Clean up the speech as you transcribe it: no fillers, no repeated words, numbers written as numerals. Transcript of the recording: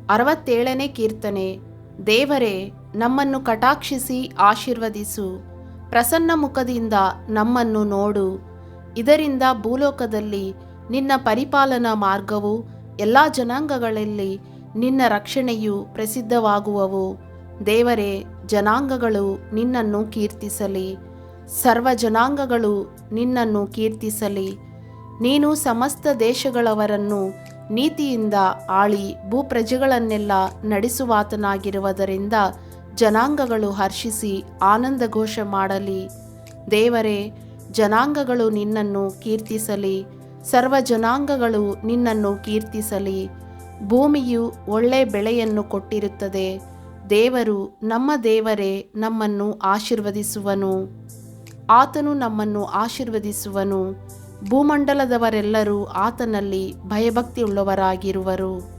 67ನೇ ಕೀರ್ತನೆ. ದೇವರೇ, ನಮ್ಮನ್ನು ಕಟಾಕ್ಷಿಸಿ ಆಶೀರ್ವದಿಸು, ಪ್ರಸನ್ನ ಮುಖದಿಂದ ನಮ್ಮನ್ನು ನೋಡು. ಇದರಿಂದ ಭೂಲೋಕದಲ್ಲಿ ನಿನ್ನ ಪರಿಪಾಲನಾ ಮಾರ್ಗವು, ಎಲ್ಲ ಜನಾಂಗಗಳಲ್ಲಿ ನಿನ್ನ ರಕ್ಷಣೆಯು ಪ್ರಸಿದ್ಧವಾಗುವವು. ದೇವರೇ, ಜನಾಂಗಗಳು ನಿನ್ನನ್ನು ಕೀರ್ತಿಸಲಿ, ಸರ್ವ ಜನಾಂಗಗಳು ನಿನ್ನನ್ನು ಕೀರ್ತಿಸಲಿ. ನೀನು ಸಮಸ್ತ ದೇಶಗಳವರನ್ನು ನೀತಿಯಿಂದ ಆಳಿ ಭೂಪ್ರಜೆಗಳನ್ನೆಲ್ಲ ನಡೆಸುವಾತನಾಗಿರುವುದರಿಂದ ಜನಾಂಗಗಳು ಹರ್ಷಿಸಿ ಆನಂದಘೋಷ ಮಾಡಲಿ. ದೇವರೇ, ಜನಾಂಗಗಳು ನಿನ್ನನ್ನು ಕೀರ್ತಿಸಲಿ, ಸರ್ವ ಜನಾಂಗಗಳು ನಿನ್ನನ್ನು ಕೀರ್ತಿಸಲಿ. ಭೂಮಿಯು ಒಳ್ಳೆ ಬೆಳೆಯನ್ನು ಕೊಟ್ಟಿರುತ್ತದೆ. ದೇವರು, ನಮ್ಮ ದೇವರೇ ನಮ್ಮನ್ನು ಆಶೀರ್ವದಿಸುವನು. ಆತನು ನಮ್ಮನ್ನು ಆಶೀರ್ವದಿಸುವನು. ಭೂಮಂಡಲದವರೆಲ್ಲರೂ ಆತನಲ್ಲಿ ಭಯಭಕ್ತಿಯುಳ್ಳವರಾಗಿರುವರು.